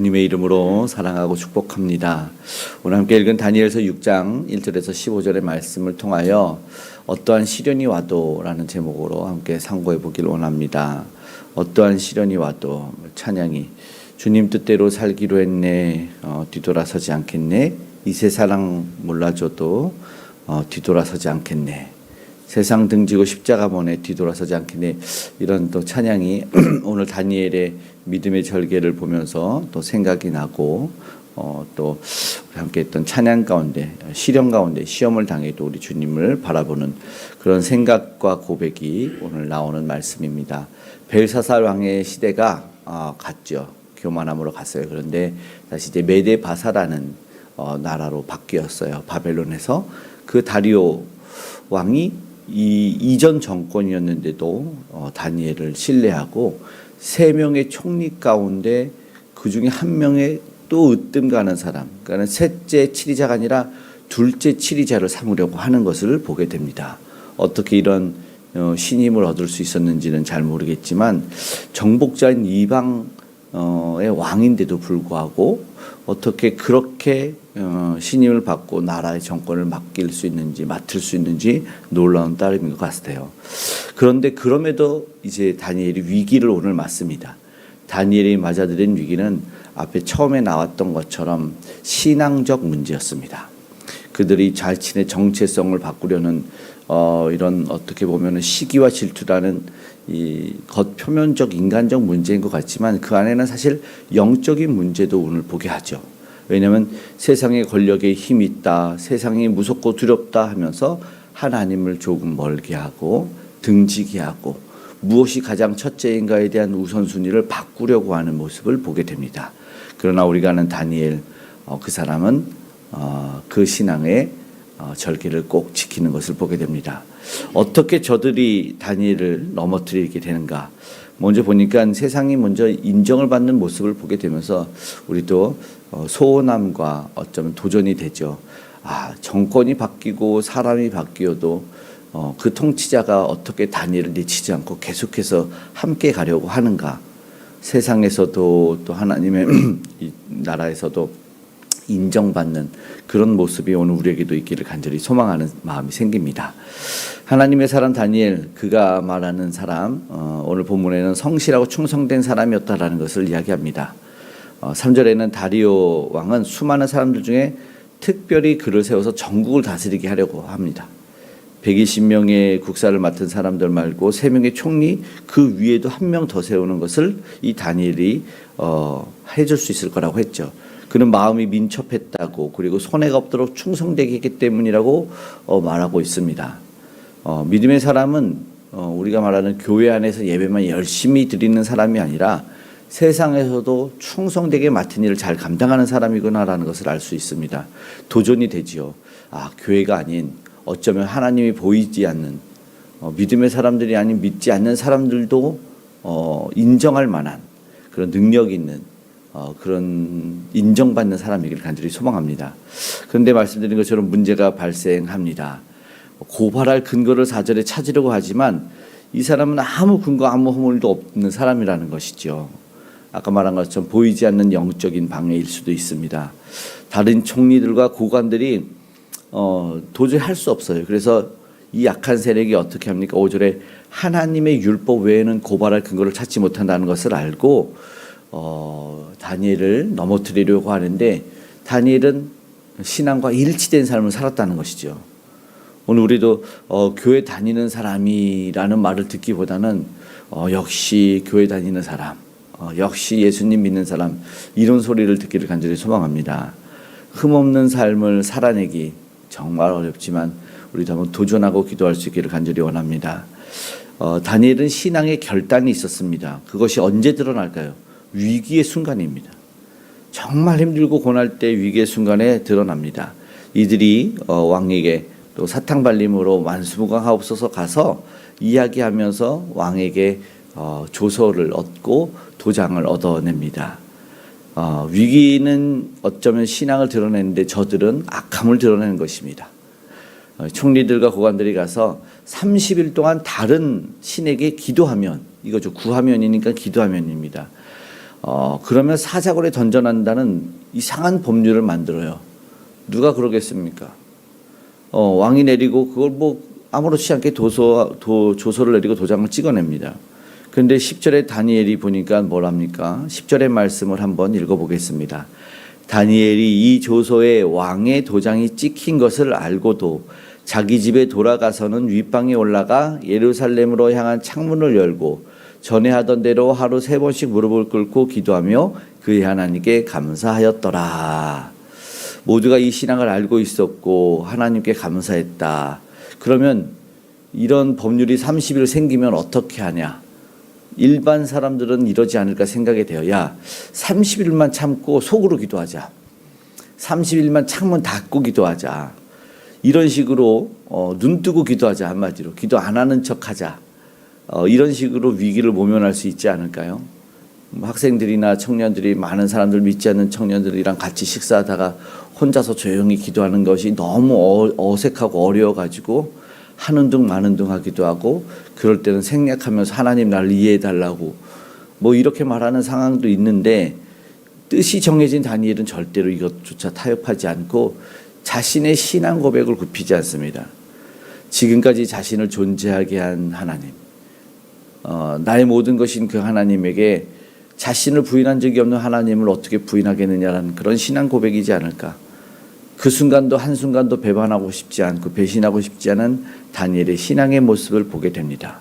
주님의 이름으로 사랑하고 축복합니다. 오늘 함께 읽은 다니엘서 6장 1절에서 15절의 말씀을 통하여 어떠한 시련이 와도 라는 제목으로 함께 상고해 보길 원합니다. 어떠한 시련이 와도 찬양이 주님 뜻대로 살기로 했네, 뒤돌아서지 않겠네. 이 세상 몰라줘도 뒤돌아서지 않겠네. 세상 등지고 십자가 보내 뒤돌아서지 않겠네. 이런 또 찬양이 오늘 다니엘의 믿음의 절개를 보면서 또 생각이 나고 또 함께 했던 찬양 가운데 시련 가운데 시험을 당해도 우리 주님을 바라보는 그런 생각과 고백이 오늘 나오는 말씀입니다. 벨사살 왕의 시대가 갔죠. 교만함으로 갔어요. 그런데 다시 이제 메데 바사라는 나라로 바뀌었어요. 바벨론에서. 그 다리오 왕이 이 이전 정권이었는데도 다니엘을 신뢰하고 3명의 총리 가운데 그 중에 1명의 또 으뜸 가는 사람, 그러니까 셋째 치리자가 아니라 둘째 치리자를 삼으려고 하는 것을 보게 됩니다. 어떻게 이런 신임을 얻을 수 있었는지는 잘 모르겠지만 정복자인 이방의 왕인데도 불구하고 어떻게 그렇게 신임을 받고 나라의 정권을 맡을 수 있는지 놀라운 따름인 것 같아요. 그런데 그럼에도 이제 다니엘이 위기를 오늘 맞습니다. 다니엘이 맞아들인 위기는 앞에 처음에 나왔던 것처럼 신앙적 문제였습니다. 그들이 자신의 정체성을 바꾸려는 이런 어떻게 보면 시기와 질투라는 이 겉표면적 인간적 문제인 것 같지만 그 안에는 사실 영적인 문제도 오늘 보게 하죠. 왜냐하면 세상의 권력에 힘이 있다, 세상이 무섭고 두렵다 하면서 하나님을 조금 멀게 하고 등지게 하고 무엇이 가장 첫째인가에 대한 우선순위를 바꾸려고 하는 모습을 보게 됩니다. 그러나 우리가 아는 다니엘, 그 사람은 그 신앙의 절개를 꼭 지키는 것을 보게 됩니다. 어떻게 저들이 다니엘을 넘어뜨리게 되는가? 먼저 보니까 세상이 먼저 인정을 받는 모습을 보게 되면서 우리도 소원함과 어쩌면 도전이 되죠. 정권이 바뀌고 사람이 바뀌어도 그 통치자가 어떻게 다니엘을 내치지 않고 계속해서 함께 가려고 하는가? 세상에서도 또 하나님의 이 나라에서도 인정받는 그런 모습이 오늘 우리에게도 있기를 간절히 소망하는 마음이 생깁니다. 하나님의 사람 다니엘, 그가 말하는 사람, 오늘 본문에는 성실하고 충성된 사람이었다라는 것을 이야기합니다. 3절에는 다리오 왕은 수많은 사람들 중에 특별히 그를 세워서 전국을 다스리게 하려고 합니다. 120명의 국사를 맡은 사람들 말고 3명의 총리, 그 위에도 1명 더 세우는 것을 이 다니엘이 해줄 수 있을 거라고 했죠. 그는 마음이 민첩했다고, 그리고 손해가 없도록 충성되게 했기 때문이라고 말하고 있습니다. 믿음의 사람은 우리가 말하는 교회 안에서 예배만 열심히 드리는 사람이 아니라 세상에서도 충성되게 맡은 일을 잘 감당하는 사람이구나라는 것을 알 수 있습니다. 도전이 되지요. 교회가 아닌 어쩌면 하나님이 보이지 않는 믿음의 사람들이 아닌 믿지 않는 사람들도 인정할 만한 그런 능력 있는 그런 인정받는 사람이길 간절히 소망합니다. 그런데 말씀드린 것처럼 문제가 발생합니다. 고발할 근거를 4절에 찾으려고 하지만 이 사람은 아무 근거 아무 허물도 없는 사람이라는 것이죠. 아까 말한 것처럼 보이지 않는 영적인 방해일 수도 있습니다. 다른 총리들과 고관들이 도저히 할 수 없어요. 그래서 이 약한 세력이 어떻게 합니까? 5절에 하나님의 율법 외에는 고발할 근거를 찾지 못한다는 것을 알고 다니엘을 넘어뜨리려고 하는데 다니엘은 신앙과 일치된 삶을 살았다는 것이죠. 오늘 우리도 교회 다니는 사람이라는 말을 듣기보다는 역시 교회 다니는 사람, 역시 예수님 믿는 사람, 이런 소리를 듣기를 간절히 소망합니다. 흠없는 삶을 살아내기 정말 어렵지만 우리도 한번 도전하고 기도할 수 있기를 간절히 원합니다. 다니엘은 신앙의 결단이 있었습니다. 그것이 언제 드러날까요? 위기의 순간입니다. 정말 힘들고 고날 때 위기의 순간에 드러납니다. 이들이 왕에게 또 사탕발림으로 만수무강하옵소서 가서 이야기하면서 왕에게 조서를 얻고 도장을 얻어냅니다. 위기는 어쩌면 신앙을 드러내는데 저들은 악함을 드러내는 것입니다. 총리들과 고관들이 가서 30일 동안 다른 신에게 기도하면, 이거죠. 구하면이니까 기도하면입니다. 그러면 사자굴에 던져난다는 이상한 법률을 만들어요. 누가 그러겠습니까? 왕이 내리고 그걸 뭐 아무렇지 않게 조서를 내리고 도장을 찍어냅니다. 그런데 10절에 다니엘이 보니까 뭐랍니까? 10절의 말씀을 한번 읽어보겠습니다. 다니엘이 이 조서에 왕의 도장이 찍힌 것을 알고도 자기 집에 돌아가서는 윗방에 올라가 예루살렘으로 향한 창문을 열고 전에 하던 대로 하루 3번씩 무릎을 꿇고 기도하며 그의 하나님께 감사하였더라. 모두가 이 신앙을 알고 있었고 하나님께 감사했다. 그러면 이런 법률이 30일 생기면 어떻게 하냐? 일반 사람들은 이러지 않을까 생각이 돼요. 야, 30일만 참고 속으로 기도하자. 30일만 창문 닫고 기도하자. 이런 식으로 눈 뜨고 기도하자. 한마디로 기도 안 하는 척하자. 이런 식으로 위기를 모면할 수 있지 않을까요? 학생들이나 청년들이 많은 사람들 믿지 않는 청년들이랑 같이 식사하다가 혼자서 조용히 기도하는 것이 너무 어색하고 어려워가지고 하는 둥 마는 둥 하기도 하고 그럴 때는 생략하면서 하나님 나를 이해해달라고 뭐 이렇게 말하는 상황도 있는데 뜻이 정해진 다니엘은 절대로 이것조차 타협하지 않고 자신의 신앙 고백을 굽히지 않습니다. 지금까지 자신을 존재하게 한 하나님, 나의 모든 것인 그 하나님에게 자신을 부인한 적이 없는 하나님을 어떻게 부인하겠느냐라는 그런 신앙 고백이지 않을까. 그 순간도 한순간도 배반하고 싶지 않고 배신하고 싶지 않은 다니엘의 신앙의 모습을 보게 됩니다.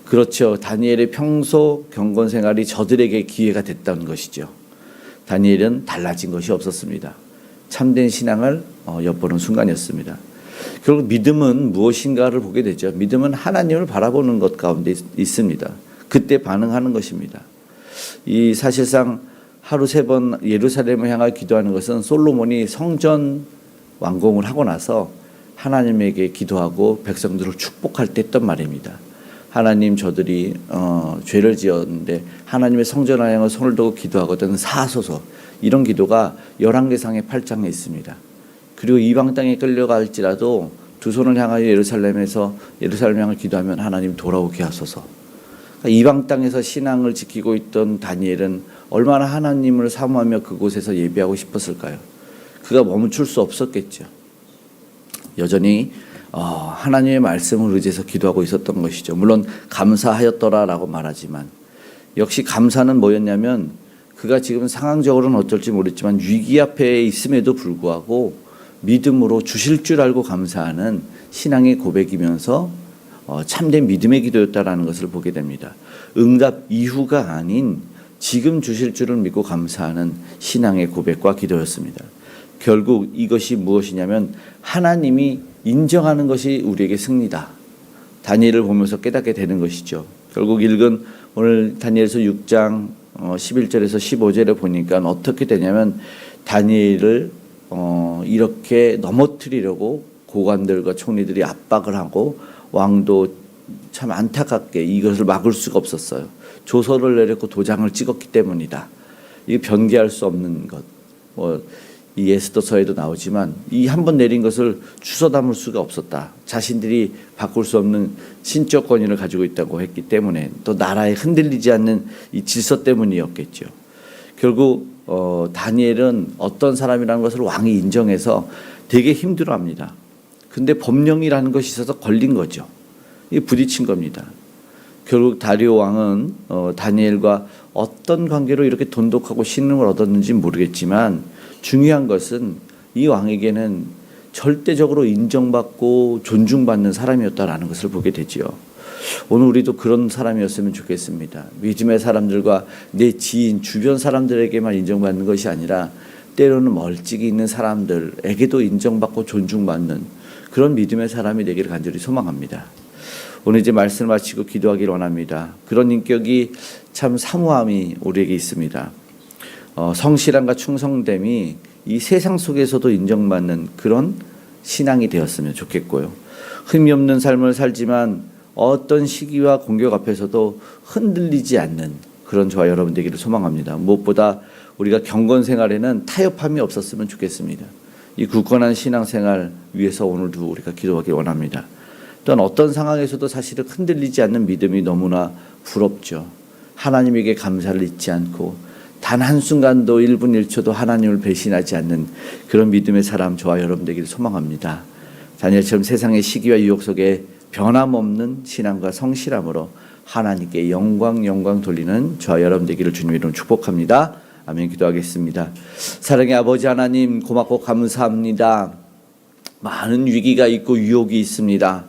그렇죠. 다니엘의 평소 경건 생활이 저들에게 기회가 됐다는 것이죠. 다니엘은 달라진 것이 없었습니다. 참된 신앙을 엿보는 순간이었습니다. 결국 믿음은 무엇인가를 보게 되죠. 믿음은 하나님을 바라보는 것 가운데 있습니다. 그때 반응하는 것입니다. 이 사실상 하루 3번 예루살렘을 향하여 기도하는 것은 솔로몬이 성전 완공을 하고 나서 하나님에게 기도하고 백성들을 축복할 때 했던 말입니다. 하나님, 저들이 죄를 지었는데 하나님의 성전을 향해 손을 들고 기도하거든 사하소서. 이런 기도가 열왕기상의 8장에 있습니다. 그리고 이방 땅에 끌려갈지라도 두 손을 향하여 예루살렘에서 예루살렘 향을 기도하면 하나님 돌아오게 하소서. 이방 땅에서 신앙을 지키고 있던 다니엘은 얼마나 하나님을 사모하며 그곳에서 예배하고 싶었을까요? 그가 멈출 수 없었겠죠. 여전히 하나님의 말씀을 의지해서 기도하고 있었던 것이죠. 물론 감사하였더라라고 말하지만 역시 감사는 뭐였냐면 그가 지금 상황적으로는 어떨지 모르겠지만 위기 앞에 있음에도 불구하고 믿음으로 주실 줄 알고 감사하는 신앙의 고백이면서 참된 믿음의 기도였다라는 것을 보게 됩니다. 응답 이후가 아닌 지금 주실 줄을 믿고 감사하는 신앙의 고백과 기도였습니다. 결국 이것이 무엇이냐면 하나님이 인정하는 것이 우리에게 승리다. 다니엘을 보면서 깨닫게 되는 것이죠. 결국 읽은 오늘 다니엘서 6장 11절에서 15절에 보니까 어떻게 되냐면 다니엘을 이렇게 넘어뜨리려고 고관들과 총리들이 압박을 하고 왕도 참 안타깝게 이것을 막을 수가 없었어요. 조서를 내렸고 도장을 찍었기 때문이다. 이게 변개할 수 없는 것. 이 에스더서에도 나오지만 이 한 번 내린 것을 주워 담을 수가 없었다. 자신들이 바꿀 수 없는 신적 권위를 가지고 있다고 했기 때문에 또 나라에 흔들리지 않는 이 질서 때문이었겠죠. 결국 다니엘은 어떤 사람이라는 것을 왕이 인정해서 되게 힘들어합니다. 근데 법령이라는 것이 있어서 걸린 거죠. 이게 부딪힌 겁니다. 결국 다리오 왕은 다니엘과 어떤 관계로 이렇게 돈독하고 신임을 얻었는지 모르겠지만 중요한 것은 이 왕에게는 절대적으로 인정받고 존중받는 사람이었다라는 것을 보게 되지요. 오늘 우리도 그런 사람이었으면 좋겠습니다. 믿음의 사람들과 내 지인, 주변 사람들에게만 인정받는 것이 아니라 때로는 멀찍이 있는 사람들에게도 인정받고 존중받는 그런 믿음의 사람이 되기를 간절히 소망합니다. 오늘 이제 말씀을 마치고 기도하기를 원합니다. 그런 인격이 참 사모함이 우리에게 있습니다. 성실함과 충성됨이 이 세상 속에서도 인정받는 그런 신앙이 되었으면 좋겠고요. 흠이 없는 삶을 살지만 어떤 시기와 공격 앞에서도 흔들리지 않는 그런 저와 여러분 되기를 소망합니다. 무엇보다 우리가 경건 생활에는 타협함이 없었으면 좋겠습니다. 이 굳건한 신앙생활 위해서 오늘도 우리가 기도하기 원합니다. 또한 어떤 상황에서도 사실은 흔들리지 않는 믿음이 너무나 부럽죠. 하나님에게 감사를 잊지 않고 단 한순간도 1분 1초도 하나님을 배신하지 않는 그런 믿음의 사람 저와 여러분 되기를 소망합니다. 다니엘처럼 세상의 시기와 유혹 속에 변함없는 신앙과 성실함으로 하나님께 영광 돌리는 저와 여러분 되기를 주님의 이름으로 축복합니다. 아멘. 기도하겠습니다. 사랑의 아버지 하나님, 고맙고 감사합니다. 많은 위기가 있고 유혹이 있습니다.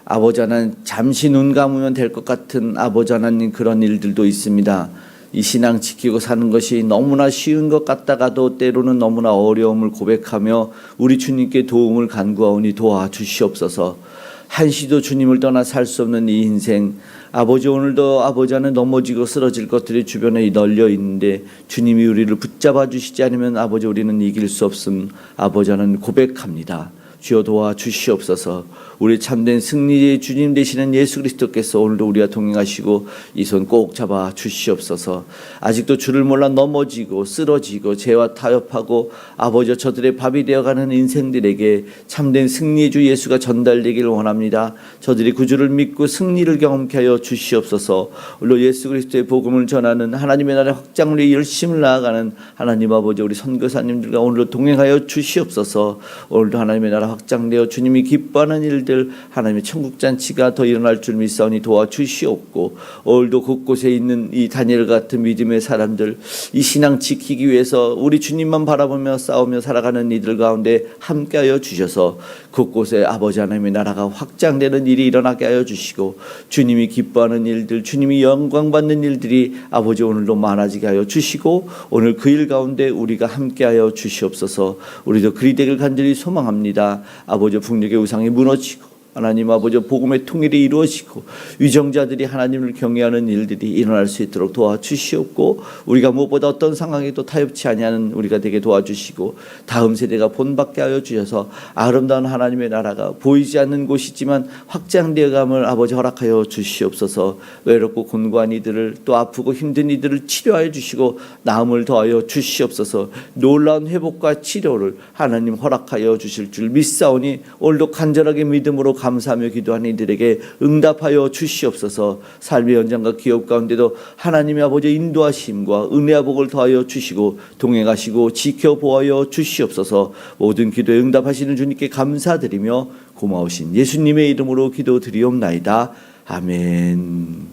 아버지 하나님, 잠시 눈 감으면 될 것 같은 아버지 하나님 그런 일들도 있습니다. 이 신앙 지키고 사는 것이 너무나 쉬운 것 같다가도 때로는 너무나 어려움을 고백하며 우리 주님께 도움을 간구하오니 도와주시옵소서. 한시도 주님을 떠나 살 수 없는 이 인생, 아버지 오늘도 아버지 안에 넘어지고 쓰러질 것들이 주변에 널려 있는데 주님이 우리를 붙잡아 주시지 않으면 아버지 우리는 이길 수 없음 아버지는 고백합니다. 주여 도와주시옵소서. 우리 참된 승리의 주님 되시는 예수 그리스도께서 오늘도 우리와 동행하시고 이 손 꼭 잡아 주시옵소서. 아직도 주를 몰라 넘어지고 쓰러지고 죄와 타협하고 아버지 저들의 밥이 되어가는 인생들에게 참된 승리의 주 예수가 전달되기를 원합니다. 저들이 구주를 믿고 승리를 경험케 하여 주시옵소서. 오늘 예수 그리스도의 복음을 전하는 하나님의 나라의 확장을 위해 열심을 나아가는 하나님 아버지 우리 선교사님들과 오늘도 동행하여 주시옵소서. 오늘도 하나님의 나라 확장되어 주님이 기뻐하는 일들 하나님의 천국잔치가 더 일어날 줄 믿사오니 도와주시옵고 오늘도 곳곳에 있는 이 다니엘 같은 믿음의 사람들 이 신앙 지키기 위해서 우리 주님만 바라보며 싸우며 살아가는 이들 가운데 함께하여 주셔서 곳곳에 아버지 하나님의 나라가 확장되는 일이 일어나게 하여 주시고 주님이 기뻐하는 일들 주님이 영광받는 일들이 아버지 오늘도 많아지게 하여 주시고 오늘 그 일 가운데 우리가 함께하여 주시옵소서. 우리도 그리 되길 간절히 소망합니다. 아버지 북녘의 우상이 무너지고 하나님 아버지 복음의 통일이 이루어지고 위정자들이 하나님을 경외하는 일들이 일어날 수 있도록 도와주시옵고 우리가 무엇보다 어떤 상황에도 타협치 아니하는 우리가 되게 도와주시고 다음 세대가 본받게 하여 주셔서 아름다운 하나님의 나라가 보이지 않는 곳이지만 확장되어감을 아버지 허락하여 주시옵소서. 외롭고 곤고한 이들을 또 아프고 힘든 이들을 치료하여 주시고 나음을 더하여 주시옵소서. 놀라운 회복과 치료를 하나님 허락하여 주실 줄 믿사오니 오늘도 간절하게 믿음으로 감사하며 기도하는 이들에게 응답하여 주시옵소서. 삶의 현장과 기업 가운데도 하나님의 아버지 인도하심과 은혜와 복을 더하여 주시고 동행하시고 지켜보아여 주시옵소서. 모든 기도에 응답하시는 주님께 감사드리며 고마우신 예수님의 이름으로 기도드리옵나이다. 아멘.